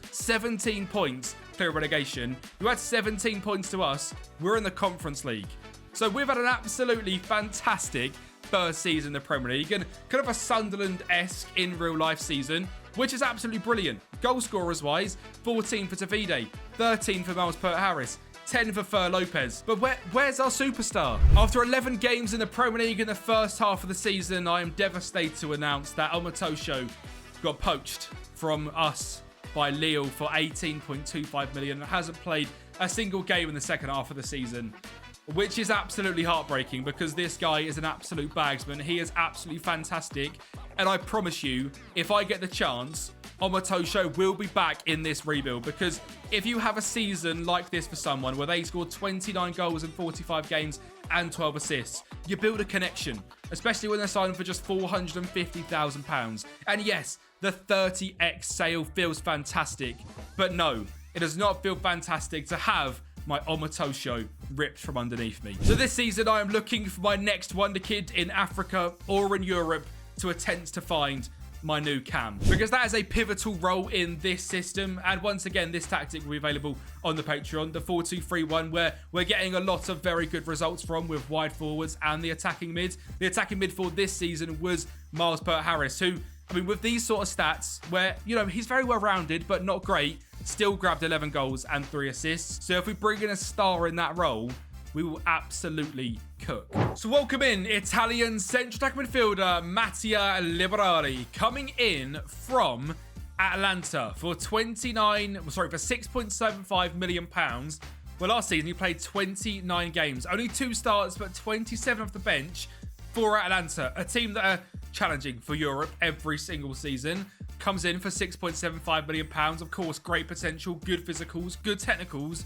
17 points clear of relegation. You had 17 points to us. We're in the Conference League. So we've had an absolutely fantastic first season in the Premier League, and kind of a Sunderland-esque in real life season, which is absolutely brilliant. Goal scorers wise, 14 for Davide, 13 for Miles Pert-Harris, 10 for Fer Lopez. But where's our superstar? After 11 games in the Premier League in the first half of the season, I am devastated to announce that Omotosho got poached from us by Lille for 18.25 million. Hasn't played a single game in the second half of the season, which is absolutely heartbreaking because this guy is an absolute bagsman. He is absolutely fantastic. And I promise you, if I get the chance, Omotosho will be back in this rebuild, because if you have a season like this for someone where they scored 29 goals in 45 games and 12 assists, you build a connection, especially when they're signing for just £450,000. And yes, the 30x sale feels fantastic, but no, it does not feel fantastic to have my Omotosho ripped from underneath me. So this season, I am looking for my next wonder kid in Africa or in Europe to attempt to find my new cam, because that is a pivotal role in this system. And once again, this tactic will be available on the Patreon, the 4-2-3-1, where we're getting a lot of very good results from with wide forwards and the attacking mid. The attacking mid for this season was Miles Pert-Harris, who, with these sort of stats where, he's very well rounded but not great, still grabbed 11 goals and 3 assists. So if we bring in a star in that role, we will absolutely cook. So welcome in Italian central attack midfielder Mattia Liberali, coming in from Atlanta for £6.75 million. Well, last season he played 29 games, only 2 starts, but 27 off the bench for Atlanta, a team that are challenging for Europe every single season. Comes in for £6.75 million. Of course, great potential, good physicals, good technicals.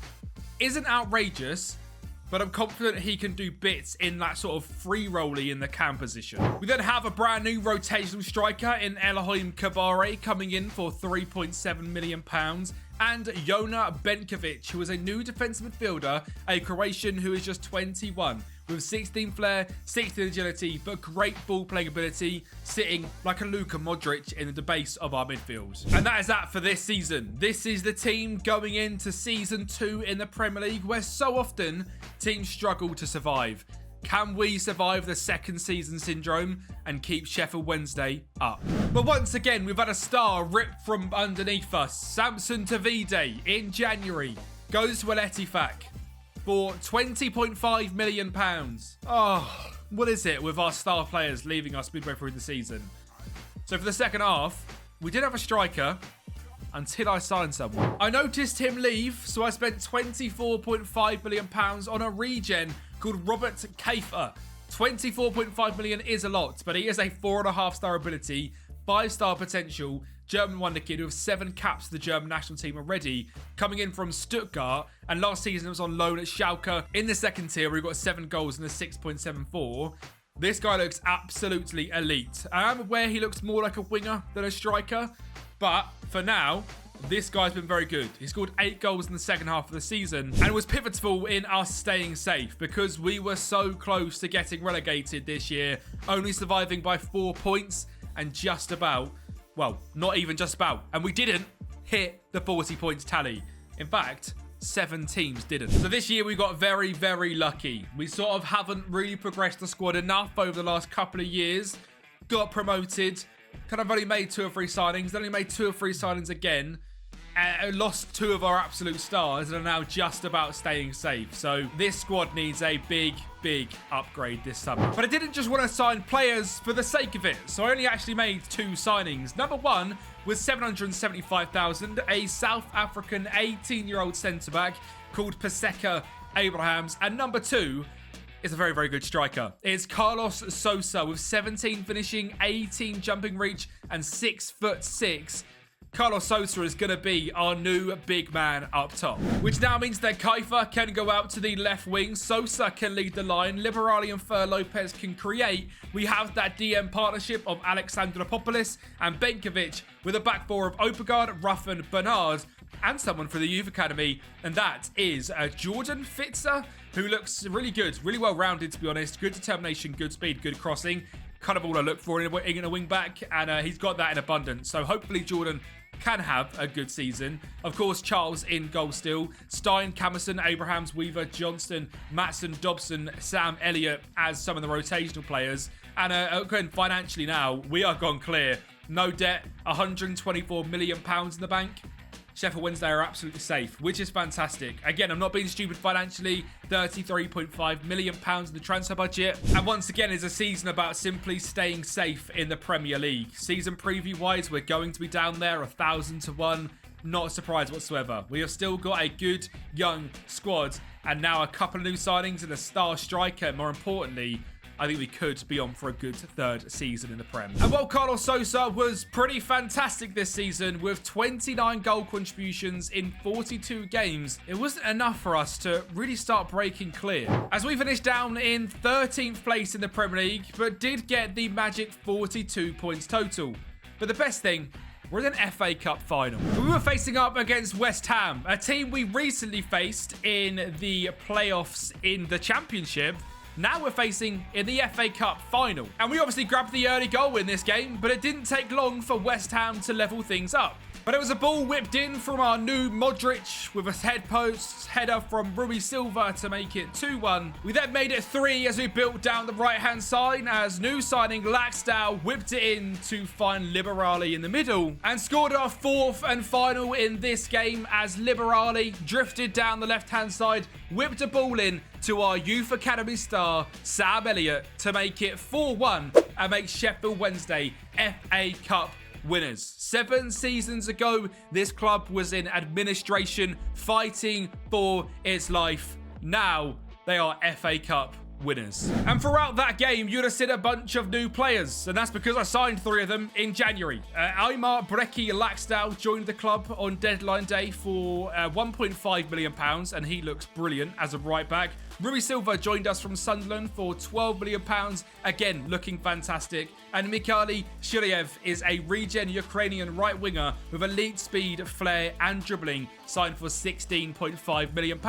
Isn't outrageous, but I'm confident he can do bits in that sort of free rolly in the cam position. We then have a brand new rotational striker in Elohim Kabare coming in for £3.7 million. And Jona Benkovic, who is a new defensive midfielder, a Croatian who is just 21, with 16 flair, 16 agility, but great ball-playing ability, sitting like a Luka Modric in the base of our midfield. And that is that for this season. This is the team going into Season 2 in the Premier League, where so often teams struggle to survive. Can we survive the second season syndrome and keep Sheffield Wednesday up? But once again, we've had a star ripped from underneath us. Samson Davide in January goes to Al Ettifaq for £20.5 million. Oh, what is it with our star players leaving us midway through the season? So for the second half, we did have a striker until I signed someone. I noticed him leave, so I spent £24.5 million on a regen called Robert Kafer. £24.5 million is a lot, but he is a 4.5-star ability, 5-star potential, German wonder kid with 7 caps for the German national team already, coming in from Stuttgart, and last season it was on loan at Schalke. In the second tier, where he got 7 goals and a 6.74. This guy looks absolutely elite. I am aware he looks more like a winger than a striker, but for now, this guy's been very good. He scored 8 goals in the second half of the season and was pivotal in us staying safe because we were so close to getting relegated this year, only surviving by 4 points and just about, well, not even just about, and we didn't hit the 40 points tally. In fact, 7 teams didn't. So this year we got very, very lucky. We sort of haven't really progressed the squad enough over the last couple of years. Got promoted, kind of only made 2 or 3 signings, then only made 2 or 3 signings again. Lost 2 of our absolute stars and are now just about staying safe. So this squad needs a big, big upgrade this summer. But I didn't just want to sign players for the sake of it. So I only actually made 2 signings. Number 1 was 775,000, a South African 18-year-old centre-back called Paseka Abrahams. And number 2 is a very, very good striker. It's Carlos Sosa with 17 finishing, 18 jumping reach, and 6'6". Carlos Sosa is going to be our new big man up top, which now means that Kaifa can go out to the left wing, Sosa can lead the line, Liberali and Fer Lopez can create. We have that DM partnership of Alexandropoulos and Benkovic with a back 4 of Opegard, Ruffin, Bernard, and someone for the youth academy, and that is Jordan Fitzer, who looks really good, really well rounded to be honest. Good determination, good speed, good crossing. Kind of all I look for in a wing back, and he's got that in abundance. So hopefully Jordan can have a good season. Of course, Charles in goal still. Stein, Camerson, Abrahams, Weaver, Johnston, Matson, Dobson, Sam Elliott as some of the rotational players. And again, financially now, we are gone clear. No debt, £124 million in the bank. Sheffield Wednesday are absolutely safe, which is fantastic. Again, I'm not being stupid financially. £33.5 million in the transfer budget. And once again, is a season about simply staying safe in the Premier League. Season preview-wise, we're going to be down there 1,000 to 1. Not a surprise whatsoever. We have still got a good, young squad. And now a couple of new signings and a star striker. More importantly, I think we could be on for a good 3rd season in the Prem. And while Carlos Sosa was pretty fantastic this season with 29 goal contributions in 42 games, it wasn't enough for us to really start breaking clear. As we finished down in 13th place in the Premier League, but did get the magic 42 points total. But the best thing, we're in an FA Cup final. We were facing up against West Ham, a team we recently faced in the playoffs in the Championship. Now we're facing in the FA Cup final. And we obviously grabbed the early goal in this game, but it didn't take long for West Ham to level things up. But it was a ball whipped in from our new Modric with a head post header from Rui Silva to make it 2-1. We then made it 3 as we built down the right-hand side as new signing Laxdale whipped it in to find Liberali in the middle and scored our 4th and final in this game as Liberali drifted down the left-hand side, whipped a ball in to our Youth Academy star, Sam Elliott, to make it 4-1 and make Sheffield Wednesday FA Cup winners. 7 seasons ago, this club was in administration, fighting for its life. Now, they are FA Cup winners. And throughout that game, you'd have seen a bunch of new players, and that's because I signed 3 of them in January. Aymar Brecky Laxdale joined the club on deadline day for £1.5 million, and he looks brilliant as a right back. Rui Silva joined us from Sunderland for £12 million, again looking fantastic. And Mikhaili Shiriev is a regen Ukrainian right winger with elite speed, flair and dribbling, signed for £16.5 million,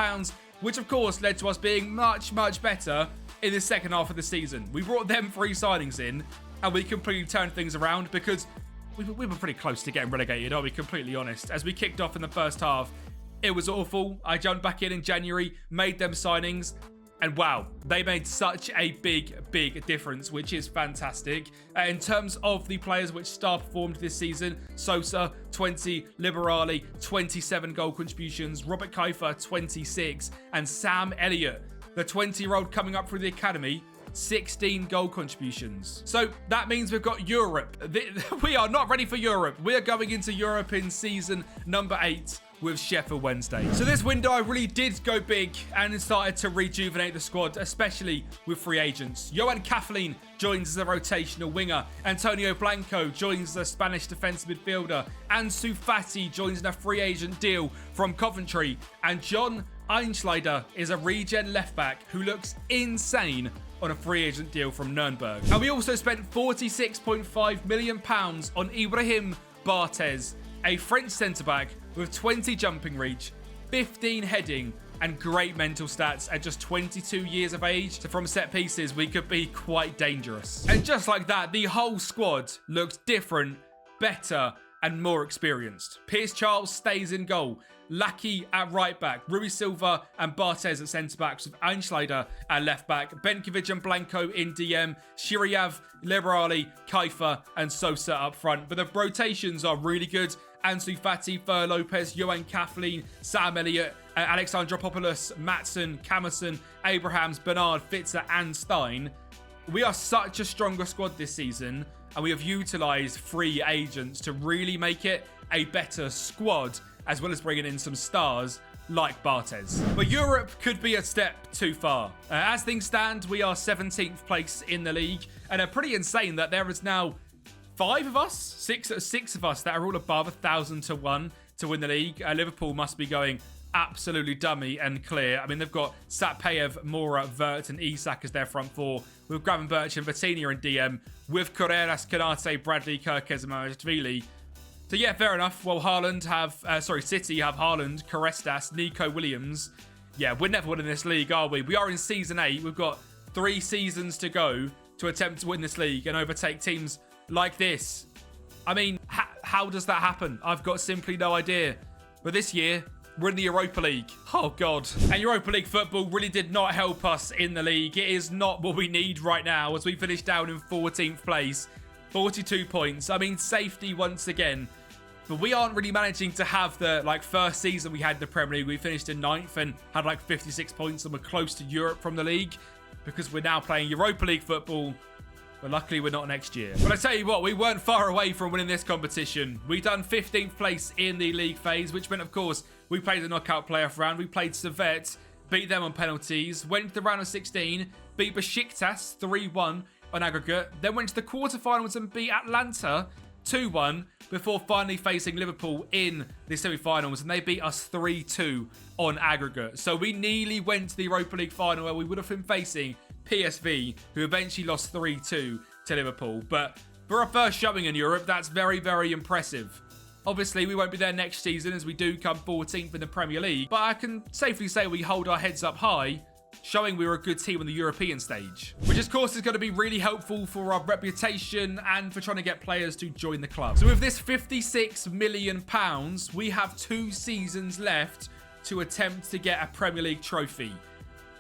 which of course led to us being much, much better in the second half of the season. We brought them 3 signings in and we completely turned things around because we were pretty close to getting relegated, I'll be completely honest. As we kicked off in the first half, it was awful. I jumped back in January, made them signings, and wow, they made such a big, big difference, which is fantastic. In terms of the players which star performed this season, Sosa, 20, Liberali, 27 goal contributions, Robert Kaifa, 26, and Sam Elliott, the 20-year-old coming up through the academy, 16 goal contributions. So that means we've got Europe. We are not ready for Europe. We are going into Europe in season number 8 with Sheffield Wednesday. So this window, I really did go big and started to rejuvenate the squad, especially with free agents. Johan Kathleen joins as a rotational winger. Antonio Blanco joins as a Spanish defensive midfielder. Ansu Fati joins in a free agent deal from Coventry. And John Einschleider is a regen left back who looks insane on a free agent deal from Nuremberg. And we also spent £46.5 million on Ibrahim Barthez, a French centre-back with 20 jumping reach, 15 heading, and great mental stats at just 22 years of age. So from set pieces, we could be quite dangerous. And just like that, the whole squad looked different, better, and more experienced. Pierce Charles stays in goal. Lackey at right back, Rui Silva and Barthez at centre backs, with Einschleider at left back, Benkovic and Blanco in DM, Shiryav, Liberali, Kaifa, and Sosa up front. But the rotations are really good. Ansu Fati, Fer Lopez, Johan Kathleen, Sam Elliott, Alexandropoulos, Matson, Camerson, Abrahams, Bernard, Fitzer, and Stein. We are such a stronger squad this season, and we have utilised free agents to really make it a better squad, as well as bringing in some stars like Barthez. But Europe could be a step too far. As things stand, we are 17th place in the league, and pretty insane that there is now six of us that are all above 1,000 to 1 to win the league. Liverpool must be going absolutely dummy and clear. I mean, they've got Satpayev, Mora, Vert, and Isak as their front four, with Gravenberch and Vitinha in DM, with Carreras, Canate, Bradley, Kirkes, and Marashvili. So yeah, fair enough. Well, City have Haaland, Carestas, Nico Williams. Yeah, we're never winning this league, are we? We are in season 8. We've got 3 seasons to go to attempt to win this league and overtake teams like this. I mean, how does that happen? I've got simply no idea. But this year, we're in the Europa League. Oh, God. And Europa League football really did not help us in the league. It is not what we need right now, as we finish down in 14th place. 42 points. I mean, safety once again. But we aren't really managing to have the first season we had in the Premier League. We finished in 9th and had 56 points and were close to Europe from the league, because we're now playing Europa League football. But luckily, we're not next year. But I tell you what, we weren't far away from winning this competition. We done 15th place in the league phase, which meant, of course, we played the knockout playoff round. We played Servette, beat them on penalties, went to the round of 16, beat Besiktas 3-1 on aggregate, then went to the quarterfinals and beat Atlanta 2-1, before finally facing Liverpool in the semi-finals, and they beat us 3-2 on aggregate. So we nearly went to the Europa League final, where we would have been facing PSV, who eventually lost 3-2 to Liverpool. But for our first showing in Europe, that's very, very impressive. Obviously, we won't be there next season, as we do come 14th in the Premier League, but I can safely say we hold our heads up high, showing we were a good team on the European stage, which of course is going to be really helpful for our reputation and for trying to get players to join the club. So with this £56 million, we have 2 seasons left to attempt to get a Premier League trophy.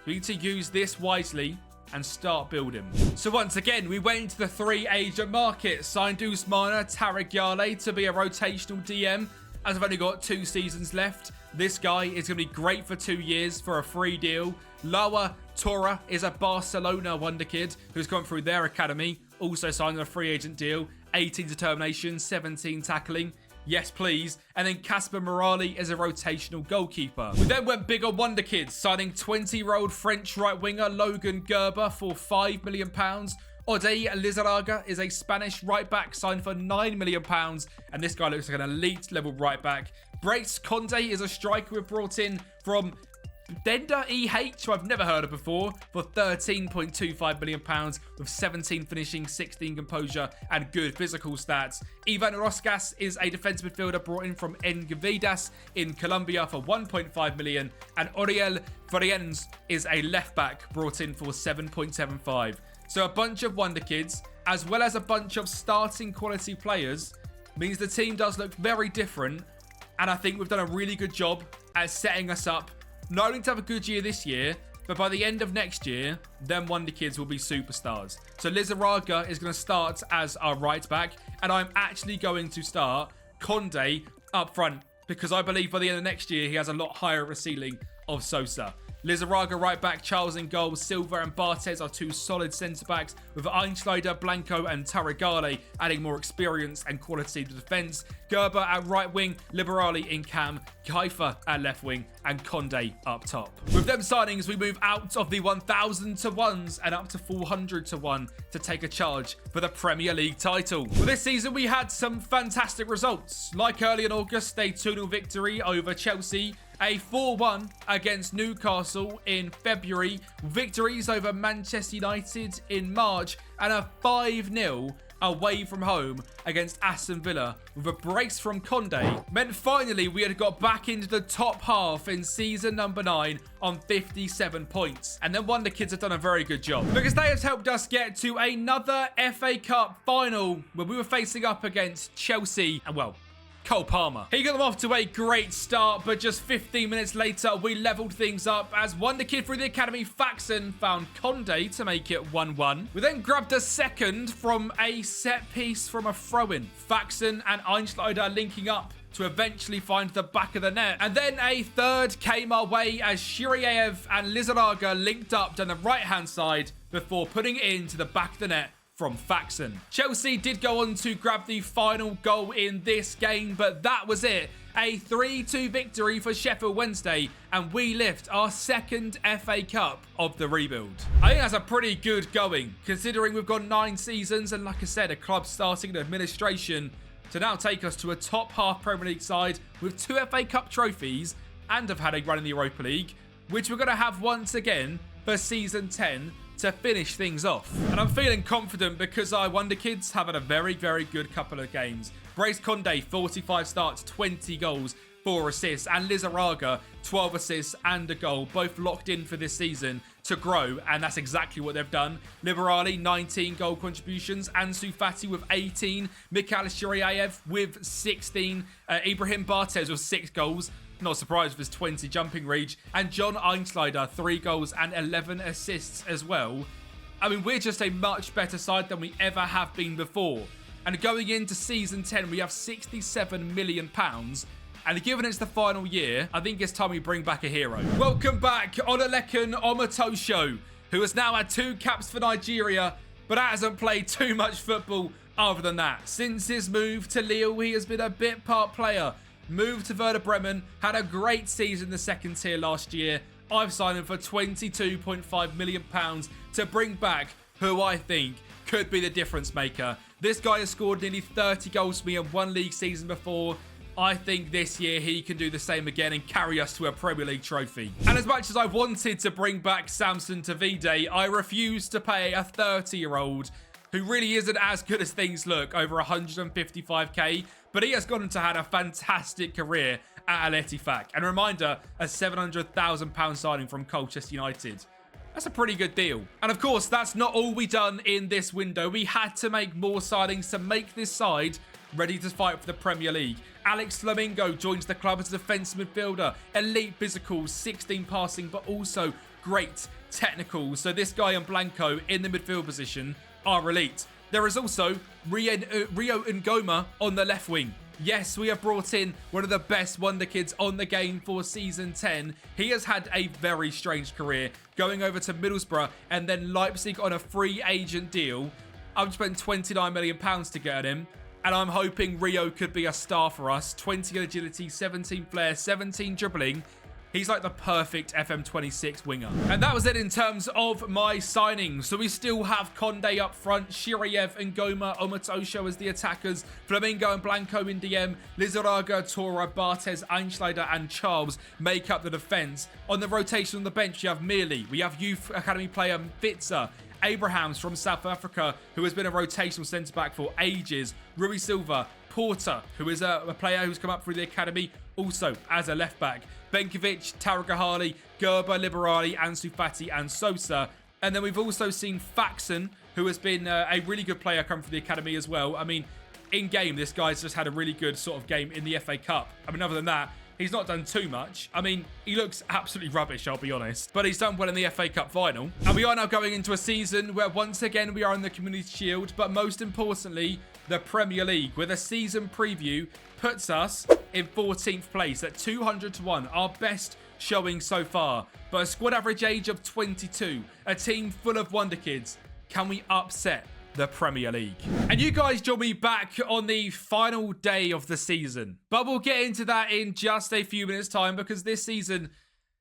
We need to use this wisely and start building. So once again, we went into the 3 agent market, signed Ousmane Tarek Yale to be a rotational DM, as I've only got 2 seasons left. This guy is going to be great for 2 years for a free deal. Lawa Tora is a Barcelona wonder kid who's gone through their academy, also signed on a free agent deal. 18 determination, 17 tackling. Yes, please. And then Casper Morali is a rotational goalkeeper. We then went big on wonder kids, signing 20-year-old French right winger Logan Gerber for £5 million. Odey Lizarraga is a Spanish right back, signed for £9 million. And this guy looks like an elite level right back. Brace Conde is a striker we've brought in from Denda EH, who I've never heard of before, for £13.25 million, with 17 finishing, 16 composure, and good physical stats. Ivan Roskas is a defensive midfielder brought in from Engavidas in Colombia for £1.5 million, and Oriel Variens is a left back brought in for £7.75. So a bunch of wonder kids, as well as a bunch of starting quality players, means the team does look very different, and I think we've done a really good job at setting us up not only to have a good year this year, but by the end of next year, them wonder kids will be superstars. So Lizarraga is going to start as our right back, and I'm actually going to start Conde up front, because I believe by the end of next year, he has a lot higher of a ceiling of Sosa. Lizarraga right back, Charles in goal, Silva and Barthez are 2 solid centre-backs, with Einschleider, Blanco and Tarragale adding more experience and quality to defence. Gerber at right wing, Liberali in cam, Kaifa at left wing, and Conde up top. With them signings, we move out of the 1,000 to 1s and up to 400 to 1 to take a charge for the Premier League title. For this season, we had some fantastic results. Like early in August, a 2-0 victory over Chelsea, a 4-1 against Newcastle in February, victories over Manchester United in March, and a 5-0 away from home against Aston Villa with a brace from Conde meant finally we had got back into the top half in season number 9 on 57 points. And then Wonder Kids have done a very good job because they have helped us get to another FA Cup final where we were facing up against Chelsea and, well, Cole Palmer. He got them off to a great start, but just 15 minutes later, we leveled things up as Wonder Kid through the academy, Faxon, found Conde to make it 1-1. We then grabbed a second from a set piece from a throw-in. Faxon and Einschleider linking up to eventually find the back of the net. And then a third came our way as Shiriev and Lizaraga linked up down the right-hand side before putting it into the back of the net from Faxon. Chelsea did go on to grab the final goal in this game, but that was it. A 3-2 victory for Sheffield Wednesday, and we lift our second FA Cup of the rebuild. I think that's a pretty good going, considering we've got 9 seasons, and like I said, a club starting in administration to now take us to a top half Premier League side with 2 FA Cup trophies and have had a run in the Europa League, which we're going to have once again for season 10 to finish things off. And I'm feeling confident because our Wonder Kids have had a very, very good couple of games. Brace Conde, 45 starts, 20 goals, 4 assists, and Lizaraga, 12 assists and a goal, both locked in for this season to grow, and that's exactly what they've done. Liberali, 19 goal contributions, Ansu Fati with 18, Mikhail Shiriev with 16, Ibrahim Barthez with 6 goals, not surprised with his 20 jumping reach, and John Einschleider, 3 goals and 11 assists as well. I mean, we're just a much better side than we ever have been before. And going into season 10, we have £67 million. And given it's the final year, I think it's time we bring back a hero. Welcome back, Olusegun Omotosho, who has now had 2 caps for Nigeria, but hasn't played too much football other than that. Since his move to Lille, he has been a bit part player. Moved to Werder Bremen, had a great season in the second tier last year. I've signed him for £22.5 million to bring back who I think could be the difference maker. This guy has scored nearly 30 goals for me in 1 league season before. I think this year he can do the same again and carry us to a Premier League trophy. And as much as I wanted to bring back Samson Tavide, I refused to pay a 30-year-old who really isn't as good as things look, over 155k, but he has gone on to have a fantastic career at Al Ettifaq. And a reminder, a £700,000 signing from Colchester United. That's a pretty good deal. And of course, that's not all we done in this window. We had to make more signings to make this side ready to fight for the Premier League. Alex Flamingo joins the club as a defensive midfielder. Elite physicals, 16 passing, but also great technicals. So this guy and Blanco in the midfield position are elite. There is also Rio Ngoma on the left wing. Yes, we have brought in one of the best Wonder Kids on the game for Season 10. He has had a very strange career, going over to Middlesbrough and then Leipzig on a free agent deal. I've spent £29 million to get him, and I'm hoping Rio could be a star for us. 20 agility, 17 flair, 17 dribbling. He's like the perfect FM26 winger. And that was it in terms of my signings. So we still have Conde up front, Shiriev, Ngoma, Omotosho as the attackers, Flamingo and Blanco in DM, Lizaraga, Tora, Barthez, Einschleider and Charles make up the defence. On the rotation on the bench, you have Mealy, we have youth academy player Fitzer, Abrahams from South Africa, who has been a rotational centre-back for ages, Rui Silva, Porter, who is a player who's come up through the academy, also as a left-back, Benkovic, Taragahali, Gerber, Liberali, Ansu Fati and Sosa. And then we've also seen Faxon, who has been a really good player come from the academy as well. I mean, in game, this guy's just had a really good sort of game in the FA Cup. I mean, other than that, he's not done too much. I mean, he looks absolutely rubbish, I'll be honest. But he's done well in the FA Cup final. And we are now going into a season where once again we are in the Community Shield, but most importantly, the Premier League, where the season preview puts us in 14th place at 200-1, our best showing so far. But a squad average age of 22, a team full of Wonder Kids. Can we upset the Premier League? And you guys join me back on the final day of the season. But we'll get into that in just a few minutes' time, because this season,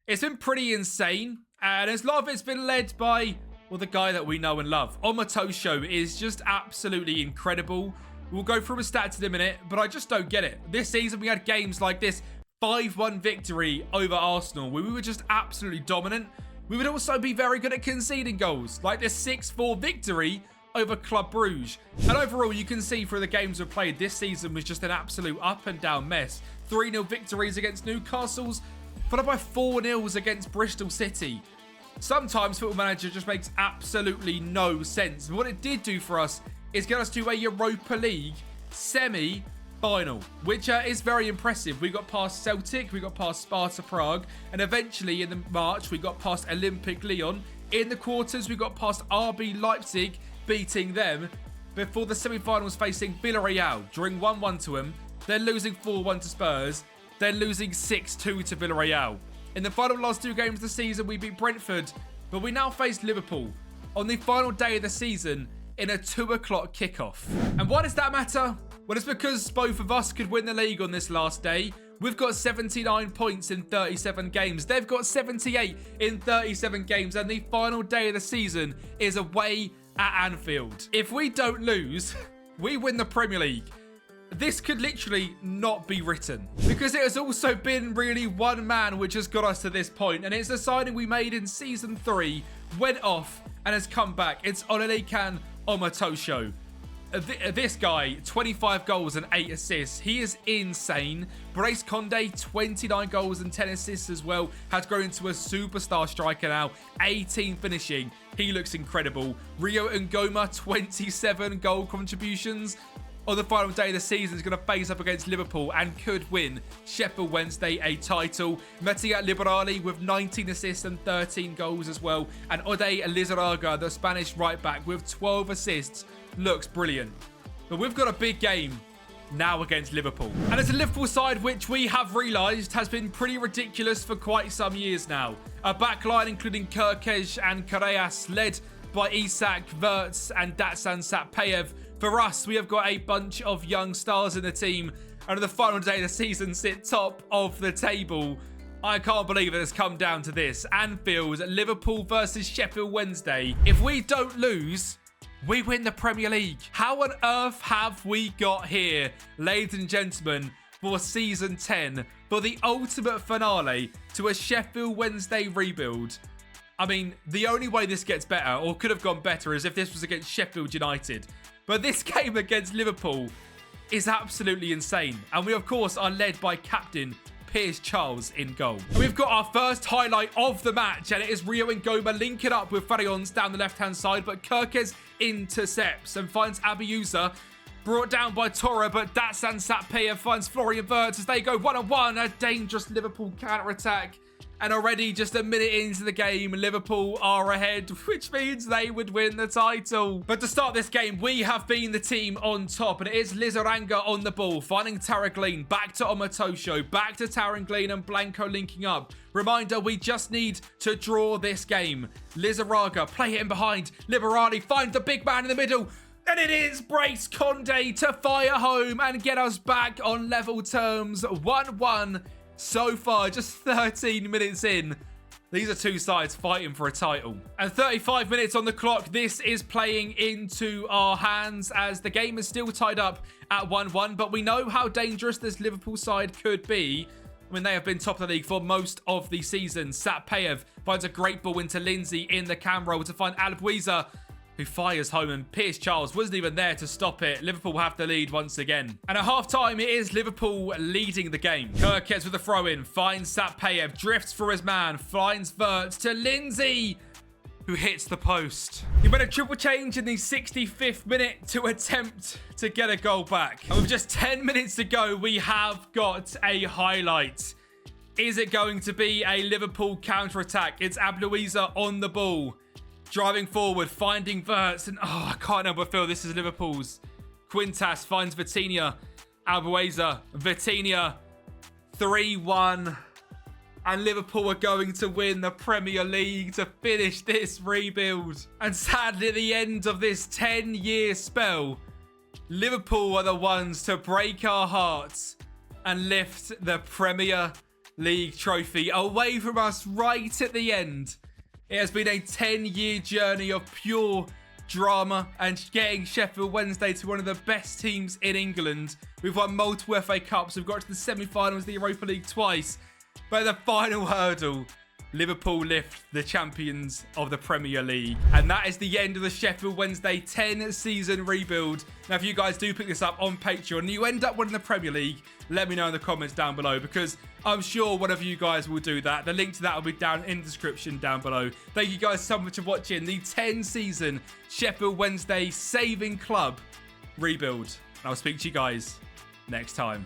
it's been pretty insane. And a lot of it's been led by, well, the guy that we know and love. Omotosho is just absolutely incredible. We'll go through his stats in a minute, but I just don't get it. This season, we had games like this 5-1 victory over Arsenal, where we were just absolutely dominant. We would also be very good at conceding goals, like this 6-4 victory over Club Brugge. And overall, you can see through the games we've played, this season was just an absolute up and down mess. 3-0 victories against Newcastle's, followed by 4-0s against Bristol City. Sometimes Football Manager just makes absolutely no sense. But what it did do for us is get us to a Europa League semi-final, which is very impressive. We got past Celtic, we got past Sparta Prague, and eventually in the March, we got past Olympic Lyon. In the quarters, we got past RB Leipzig, beating them, before the semi-finals facing Villarreal, drawing 1-1 to them, then losing 4-1 to Spurs, then losing 6-2 to Villarreal. In the final last 2 games of the season, we beat Brentford, but we now face Liverpool on the final day of the season in a 2 o'clock kickoff. And why does that matter? Well, it's because both of us could win the league on this last day. We've got 79 points in 37 games. They've got 78 in 37 games, and the final day of the season is away at Anfield. If we don't lose, we win the Premier League. This could literally not be written, because it has also been really one man which has got us to this point, and it's a signing we made in season 3, went off and has come back. It's Olusegun Omotosho. This guy, 25 goals and 8 assists. He is insane. Brace Conde, 29 goals and 10 assists as well. Has grown into a superstar striker now. 18 finishing. He looks incredible. Rio Ngoma, 27 goal contributions. On the final day of the season, is going to face up against Liverpool and could win Sheffield Wednesday a title. Mattia Liberali with 19 assists and 13 goals as well. And Ode Lizarraga, the Spanish right back, with 12 assists. Looks brilliant. But we've got a big game now against Liverpool. And it's a Liverpool side which we have realised has been pretty ridiculous for quite some years now. A backline including Kirkej and Kareas, led by Isak, Wirtz and Datsan Satpayev. For us, we have got a bunch of young stars in the team, and on the final day of the season sit top of the table. I can't believe it has come down to this. Anfield, Liverpool versus Sheffield Wednesday. If we don't lose, we win the Premier League. How on earth have we got here, ladies and gentlemen, for season 10, for the ultimate finale to a Sheffield Wednesday rebuild? I mean, the only way this gets better, or could have gone better, is if this was against Sheffield United. But this game against Liverpool is absolutely insane. And we, of course, are led by captain Piers Charles in goal. And we've got our first highlight of the match, and it is Rio Ngoma linking up with Farions down the left-hand side, but Kirkez intercepts and finds Abiuza, brought down by Torre, but Datsan Satpayev finds Florian Wirtz as they go one-on-one. A dangerous Liverpool counter-attack. And already just a minute into the game, Liverpool are ahead, which means they would win the title. But to start this game, we have been the team on top, and it is Lizarraga on the ball, finding Tarraglin, back to Omotosho, back to Tarraglin and Blanco linking up. Reminder, we just need to draw this game. Lizarraga, play it in behind. Liberali finds the big man in the middle. And it is Brace Conde to fire home and get us back on level terms. 1-1. So far, just 13 minutes in, these are two sides fighting for a title. And 35 minutes on the clock, this is playing into our hands as the game is still tied up at 1-1. But we know how dangerous this Liverpool side could be. I mean, they have been top of the league for most of the season. Satpayev finds a great ball into Lindsay in the cam roll to find Albuiza, who fires home, and Piers Charles wasn't even there to stop it. Liverpool have the lead once again. And at half-time, it is Liverpool leading the game. Kirkez with a throw-in, finds Satpayev, drifts for his man, finds Wirtz to Lindsay, who hits the post. He made a triple change in the 65th minute to attempt to get a goal back. And with just 10 minutes to go, we have got a highlight. Is it going to be a Liverpool counter-attack? It's Abluiza on the ball, driving forward, finding Wirtz, and I can't help but feel this is Liverpool's. Quintas finds Vitinha, Albuiza, Vitinha, 3-1. And Liverpool are going to win the Premier League to finish this rebuild. And sadly, at the end of this 10-year spell, Liverpool are the ones to break our hearts and lift the Premier League trophy away from us right at the end. It has been a 10-year journey of pure drama and getting Sheffield Wednesday to one of the best teams in England. We've won multiple FA Cups. We've got to the semi-finals of the Europa League twice. But the final hurdle Liverpool lift the champions of the Premier League. And that is the end of the Sheffield Wednesday 10-season rebuild. Now, if you guys do pick this up on Patreon and you end up winning the Premier League, let me know in the comments down below, because I'm sure one of you guys will do that. The link to that will be down in the description down below. Thank you guys so much for watching the 10-season Sheffield Wednesday Saving Club rebuild. And I'll speak to you guys next time.